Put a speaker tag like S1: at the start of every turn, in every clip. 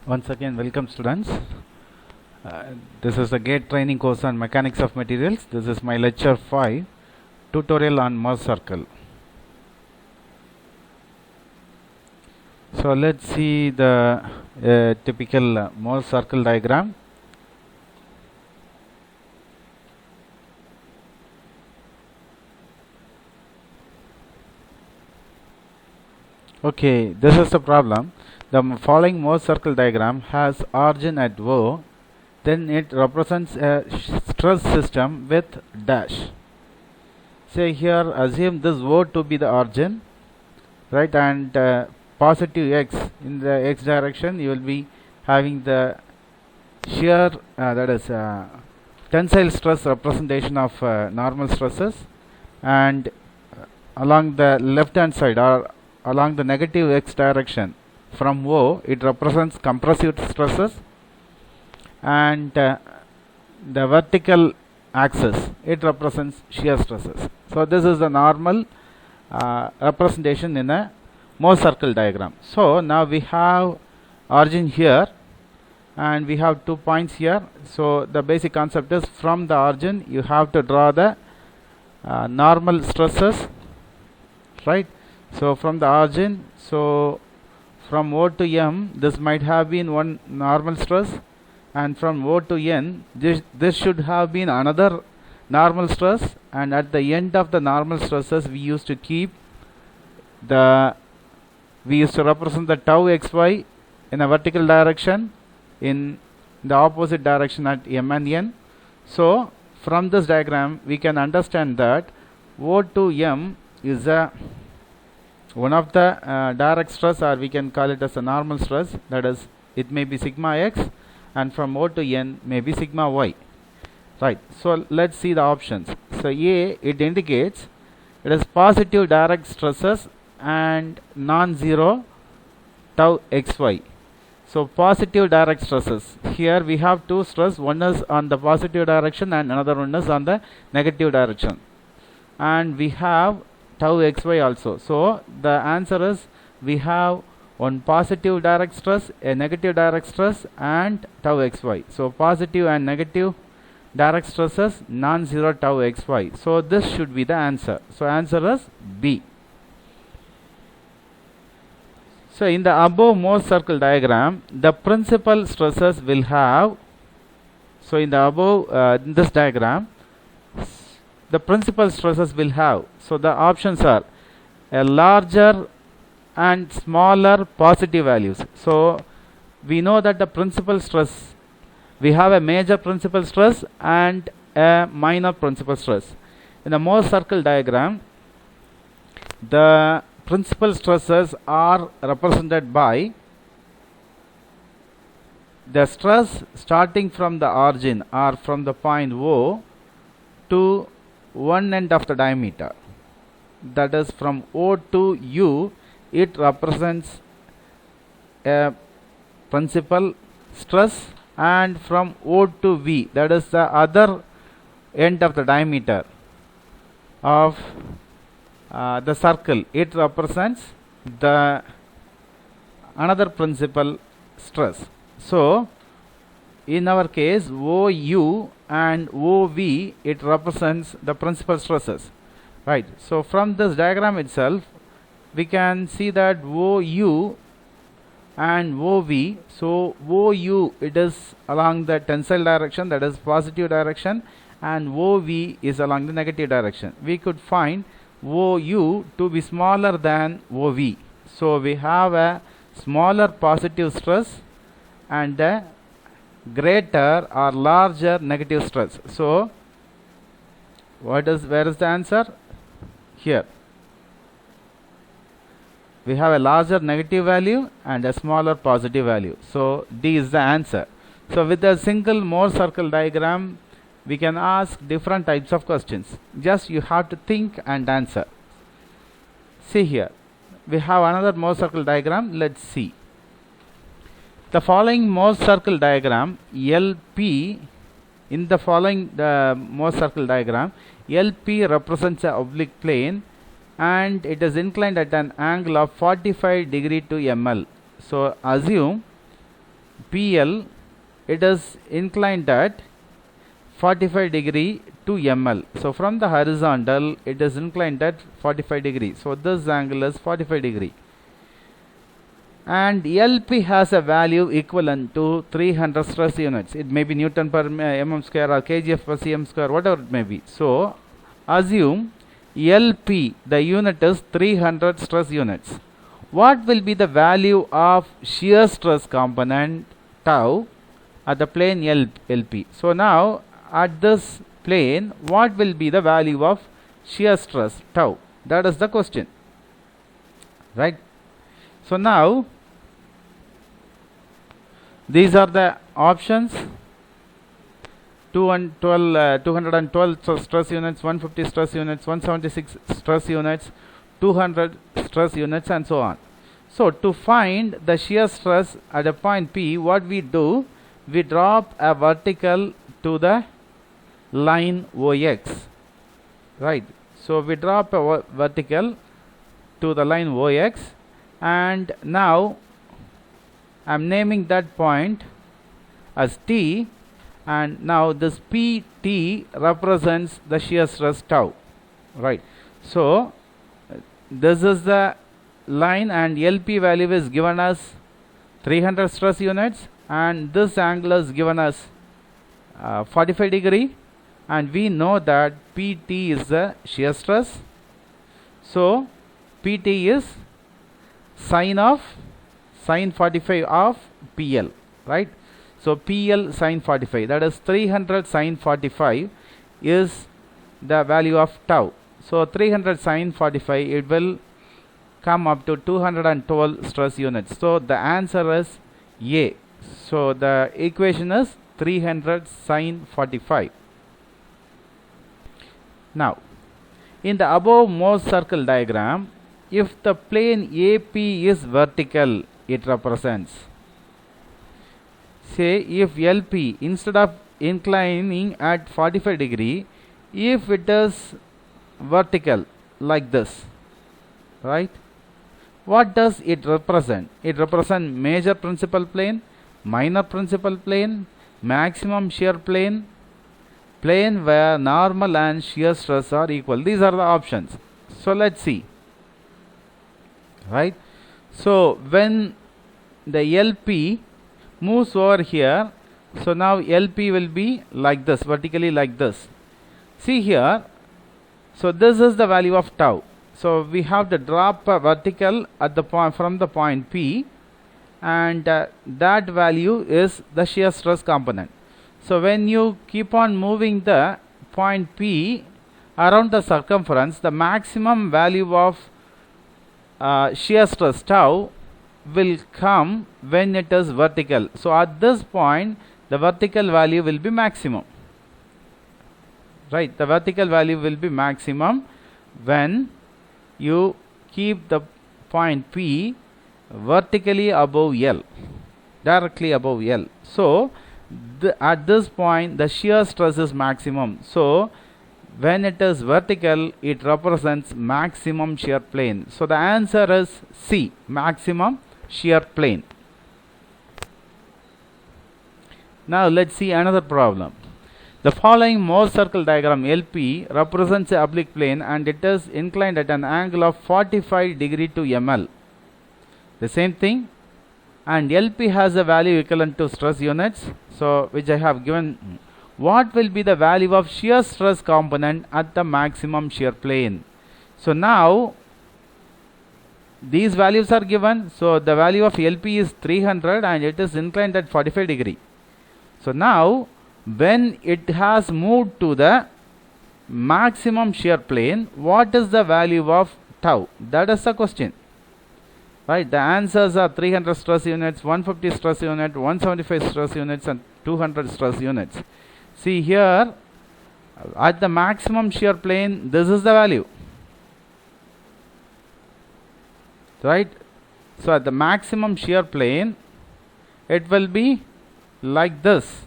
S1: Once again, welcome students. This is the GATE training course on mechanics of materials. This is my lecture 5, tutorial on Morse circle. So let's see the typical Morse circle diagram. Okay, this is the problem. The following Morse circle diagram has origin at O, then it represents a stress system with dash. Say here, assume this O to be the origin, right, and positive x in the x direction. You will be having the shear, that is tensile stress representation of normal stresses, and along the left hand side or along the negative x direction from O, it represents compressive stresses, and the vertical axis, it represents shear stresses. So this is the normal representation in a Morse circle diagram. So now we have origin here and we have 2 points here. So the basic concept is, from the origin you have to draw the normal stresses, right? So from the origin, so from O to M, this might have been one normal stress, and from O to N, this should have been another normal stress, and at the end of the normal stresses we used to represent the tau xy in a vertical direction, in the opposite direction at M and N. So from this diagram we can understand that O to M is one of the direct stress, or we can call it as a normal stress, that is, it may be sigma x, and from O to N may be sigma y, right? So let's see the options. So A, it indicates it is positive direct stresses and non-zero tau xy. So positive direct stresses, here we have two stress, one is on the positive direction and another one is on the negative direction, and we have tau xy also. So the answer is, we have one positive direct stress, a negative direct stress, and tau xy. So positive and negative direct stresses, non-zero tau xy. So this should be the answer. So answer is B. So in the above Morse circle diagram, the principal stresses will have, so in the above in this diagram, the principal stresses will have, so the options are a larger and smaller positive values. So we know that the principal stress, we have a major principal stress and a minor principal stress. In the Morse circle diagram, the principal stresses are represented by the stress starting from the origin or from the point O to one end of the diameter, that is from O to U, it represents a principal stress, and from O to V, that is the other end of the diameter of the circle, it represents the another principal stress. So in our case, OU and OV, it represents the principal stresses, right? So from this diagram itself, we can see that OU and OV, so OU, it is along the tensile direction, that is positive direction, and OV is along the negative direction. We could find OU to be smaller than OV. So we have a smaller positive stress and a greater or larger negative stress. So where is the answer? Here we have a larger negative value and a smaller positive value. So D is the answer. So with a single Morse circle diagram, we can ask different types of questions. Just you have to think and answer. See here, we have another Morse circle diagram. Let's see. The following Morse circle diagram, LP, in the following Morse circle diagram, LP represents an oblique plane and it is inclined at an angle of 45 degree to ML. So assume PL, it is inclined at 45 degree to ML. So from the horizontal, it is inclined at 45 degree. So this angle is 45 degree. And LP has a value equivalent to 300 stress units. It may be Newton per mm square or kgf per cm square, whatever it may be. So assume LP, the unit is 300 stress units. What will be the value of shear stress component tau at the plane LP? So now at this plane, what will be the value of shear stress tau? That is the question, right? So now these are the options: 212 stress units, 150 stress units, 176 stress units, 200 stress units, and so on. So to find the shear stress at a point P, what we do, we drop a vertical to the line OX, right? So we drop a vertical to the line OX, and now I am naming that point as T, and now this PT represents the shear stress tau, right? So this is the line, and LP value is given as 300 stress units, and this angle is given as 45 degree, and we know that PT is the shear stress. So PT is sine 45 of PL, right? So PL sine 45, that is 300 sine 45 is the value of tau. So 300 sine 45, it will come up to 212 stress units. So the answer is A. So the equation is 300 sine 45. Now in the above Morse circle diagram, if the plane AP is vertical, it represents, say if LP, instead of inclining at 45 degree, if it is vertical like this, right, what does it represent? It represents major principal plane, minor principal plane, maximum shear plane, plane where normal and shear stress are equal. These are the options. So let's see, right? So when the LP moves over here, so now LP will be like this, vertically like this. See here, so this is the value of tau. So we have to drop a vertical at the point from the point P, and that value is the shear stress component. So when you keep on moving the point P around the circumference, the maximum value of shear stress tau will come when it is vertical. So at this point, the vertical value will be maximum, right? The vertical value will be maximum when you keep the point P vertically above L, directly above L. So at this point, the shear stress is maximum. So when it is vertical, it represents maximum shear plane. So the answer is C, maximum shear plane. Now let's see another problem. The following Morse circle diagram LP represents a oblique plane, and it is inclined at an angle of 45 degree to ML. The same thing, and LP has a value equivalent to stress units, so which I have given. What will be the value of shear stress component at the maximum shear plane? So now these values are given. So the value of LP is 300 and it is inclined at 45 degree. So now when it has moved to the maximum shear plane, what is the value of tau? That is the question, right? The answers are 300 stress units, 150 stress unit, 175 stress units, and 200 stress units. See here, at the maximum shear plane, this is the value, right? So at the maximum shear plane, it will be like this.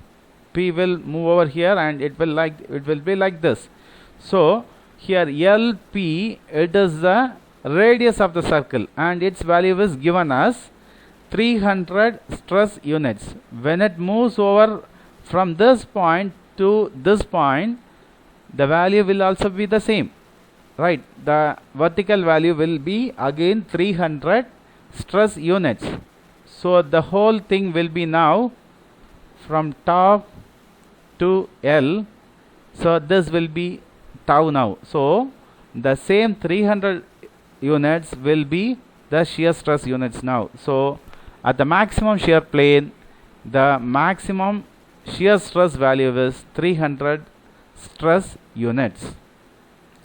S1: P will move over here and it will be like this. So here LP, it is the radius of the circle, and its value is given as 300 stress units. When it moves over from this point to this point, the value will also be the same, right? The vertical value will be again 300 stress units. So the whole thing will be now from top to L. So this will be tau now. So the same 300 units will be the shear stress units now. So at the maximum shear plane, the maximum shear stress value is 300 stress units.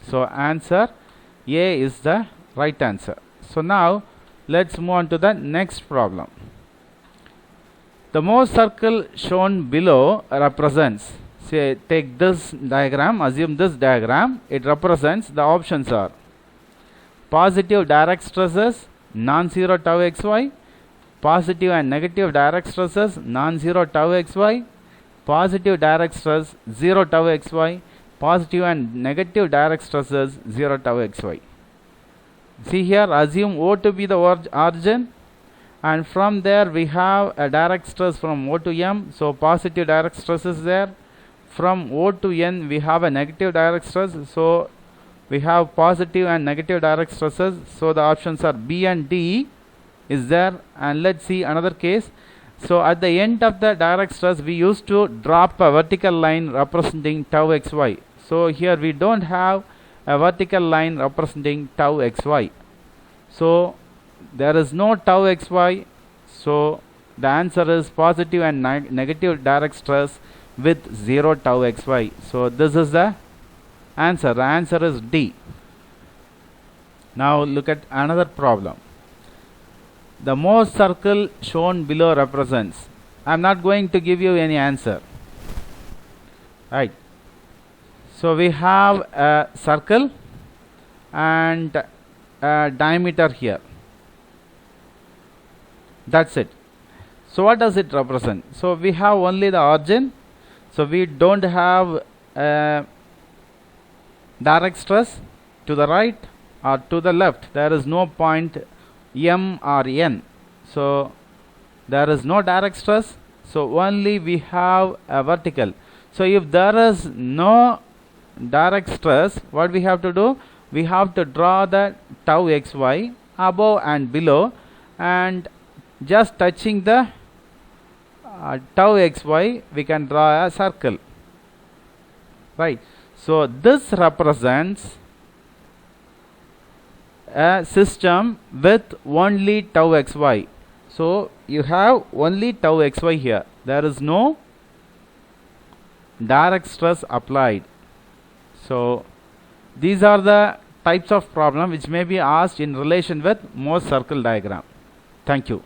S1: So answer A is the right answer. So now let's move on to the next problem. The Mohr circle shown below represents, say, take this diagram, assume this diagram, it represents, the options are positive direct stresses, non-zero tau xy, positive and negative direct stresses, non-zero tau xy, positive direct stress 0 tau xy, positive and negative direct stresses 0 tau xy. See here, assume O to be the origin, and from there we have a direct stress from O to M, so positive direct stress is there. From O to N we have a negative direct stress, so we have positive and negative direct stresses, so the options are B and D is there. And let's see another case. So at the end of the direct stress we used to drop a vertical line representing tau xy. So here we don't have a vertical line representing tau xy. So there is no tau xy. So the answer is positive and negative direct stress with 0 tau xy. So this is the answer. The answer is D. Now look at another problem. The Mohr circle shown below represents. I am not going to give you any answer. Right. So we have a circle and a diameter here. That's it. So what does it represent? So we have only the origin. So we don't have a direct stress to the right or to the left. There is no point M or N. So there is no direct stress. So only we have a vertical. So if there is no direct stress, what we have to do? We have to draw the tau xy above and below, and just touching the tau xy we can draw a circle, right? So this represents a system with only tau xy. So you have only tau xy here. There is no direct stress applied. So these are the types of problem which may be asked in relation with Mohr circle diagram. Thank you.